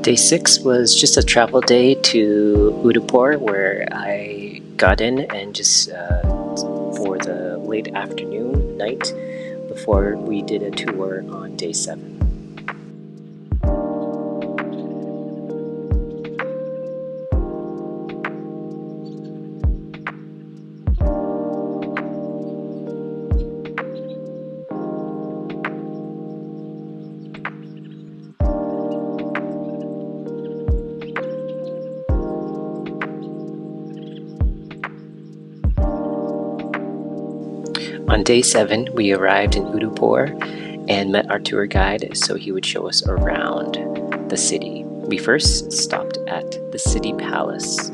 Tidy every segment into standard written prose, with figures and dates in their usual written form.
Day 6 was just a travel day to Udaipur where I got in and just for the late afternoon, night, before we did a tour on day 7. On day 7, we arrived in Udaipur and met our tour guide so he would show us around the city. We first stopped at the City Palace.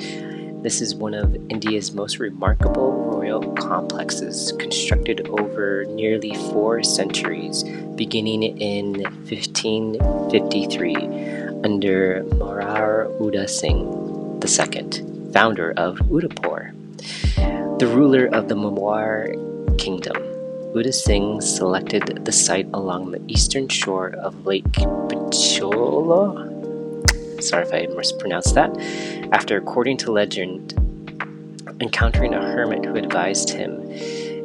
This is one of India's most remarkable royal complexes, constructed over nearly 4 centuries, beginning in 1553 under Maharaja Uda Singh II, founder of Udaipur. The ruler of the Mewar Kingdom, Uda Singh selected the site along the eastern shore of Lake Pichola. Sorry if I mispronounced that. After, according to legend, encountering a hermit who advised him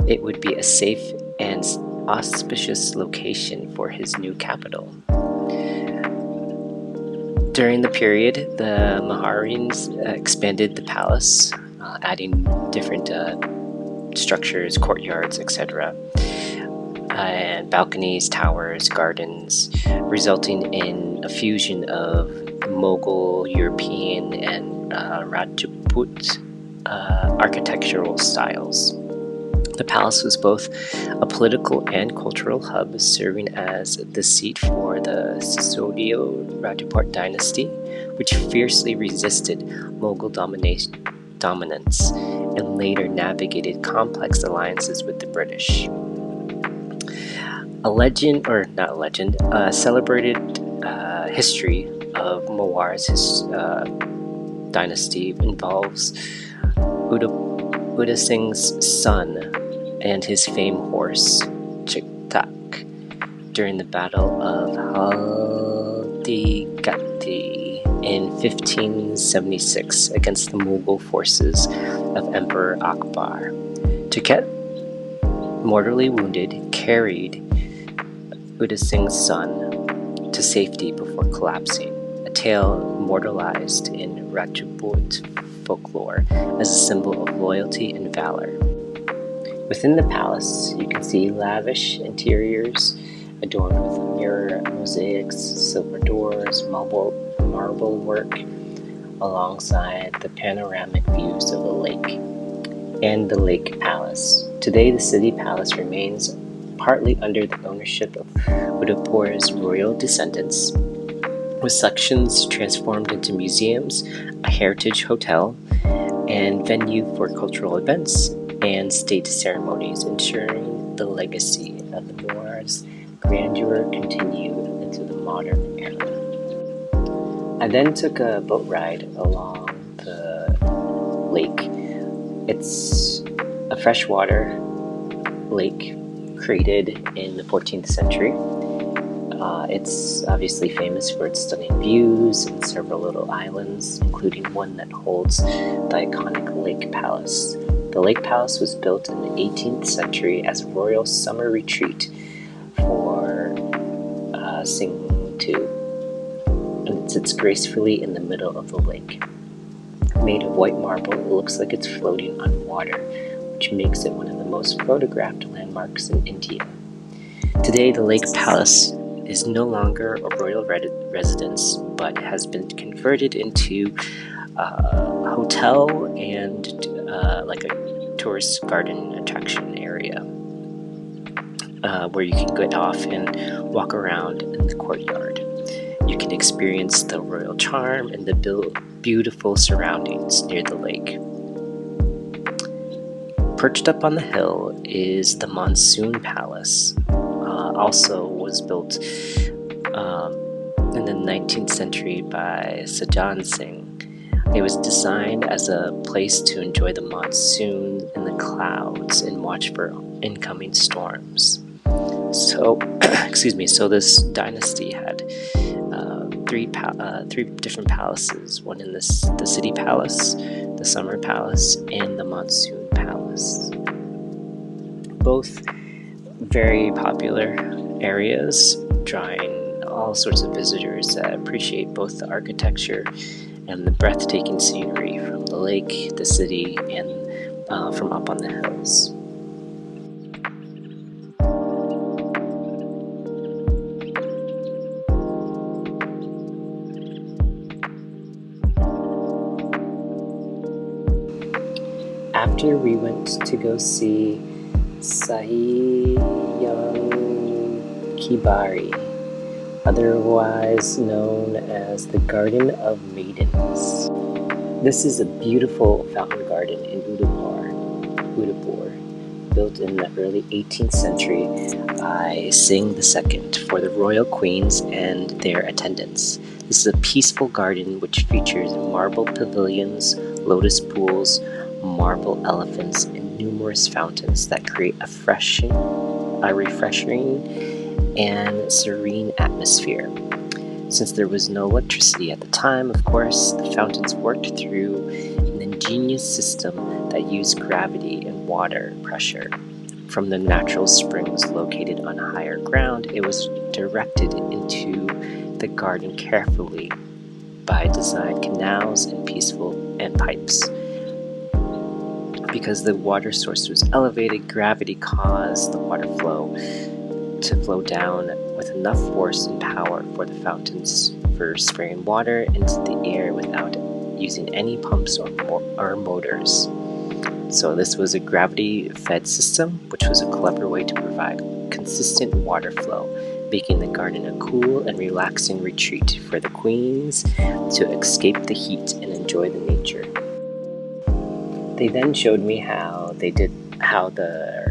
it would be a safe and auspicious location for his new capital. During the period, the Maharis expanded the palace, adding different structures, courtyards, etc., and balconies, towers, gardens, resulting in a fusion of Mughal, European, and Rajput architectural styles. The palace was both a political and cultural hub, serving as the seat for the Sisodio Rajput dynasty, which fiercely resisted Mughal dominance and later navigated complex alliances with the British. A celebrated history of Mewar's dynasty involves Uda Singh's son and his famed horse, Chiktak, during the Battle of Haldigati in 1576 against the Mughal forces of Emperor Akbar. Chiktak, mortally wounded, carried Uda Singh's son to safety before collapsing, a tale immortalized in Rajput folklore as a symbol of loyalty and valor. Within the palace, you can see lavish interiors adorned with mirror mosaics, silver doors, marble work, alongside the panoramic views of the lake and the Lake Palace. Today, the City Palace remains partly under the ownership of Udaipur's royal descendants, with sections transformed into museums, a heritage hotel, and venue for cultural events and state ceremonies, ensuring the legacy of the Moors' grandeur continue into the modern era. I then took a boat ride along the lake. It's a freshwater lake created in the 14th century. It's obviously famous for its stunning views and several little islands, including one that holds the iconic Lake Palace. The Lake Palace was built in the 18th century as a royal summer retreat for Singh II, and it sits gracefully in the middle of the lake. Made of white marble, it looks like it's floating on water, which makes it one of the most photographed landmarks in India. Today, the Lake Palace is no longer a royal residence, but has been converted into a hotel and like a tourist garden attraction area where you can get off and walk around in the courtyard. You can experience the royal charm and the beautiful surroundings near the lake. Perched up on the hill is the Monsoon Palace. Also was built in the 19th century by Sajan Singh. It was designed as a place to enjoy the monsoon in the clouds and watch for incoming storms. So, so this dynasty had three different palaces. One in the city palace, the summer palace, and the monsoon palace. Both very popular areas, drawing all sorts of visitors that appreciate both the architecture and the breathtaking scenery from the lake, the city, and from up on the hills. After we went to go see sightseeing Kibari, otherwise known as the Garden of Maidens. This is a beautiful fountain garden in Udaipur, built in the early 18th century by Singh II for the royal queens and their attendants. This is a peaceful garden which features marble pavilions, lotus pools, marble elephants, and numerous fountains that create a refreshing and serene atmosphere. Since there was no electricity at the time, of course, the fountains worked through an ingenious system that used gravity and water pressure. From the natural springs located on higher ground, it was directed into the garden carefully by design canals and pipes. Because the water source was elevated, gravity caused the water flow to flow down with enough force and power for the fountains for spraying water into the air without using any pumps or motors. So this was a gravity-fed system, which was a clever way to provide consistent water flow, making the garden a cool and relaxing retreat for the queens to escape the heat and enjoy the nature. They then showed me how the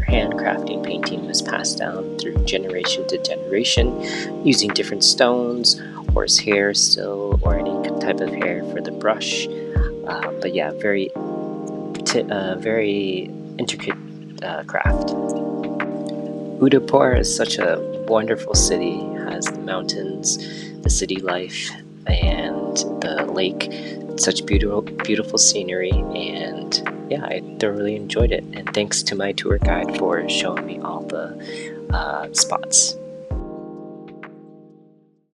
handcrafting painting was passed down through generation to generation, using different stones, horse hair still, or any type of hair for the brush. But yeah, very intricate craft. Udaipur is such a wonderful city. It has the mountains, the city life, and the lake. Such beautiful scenery, and yeah, I thoroughly enjoyed it. And thanks to my tour guide for showing me all the spots.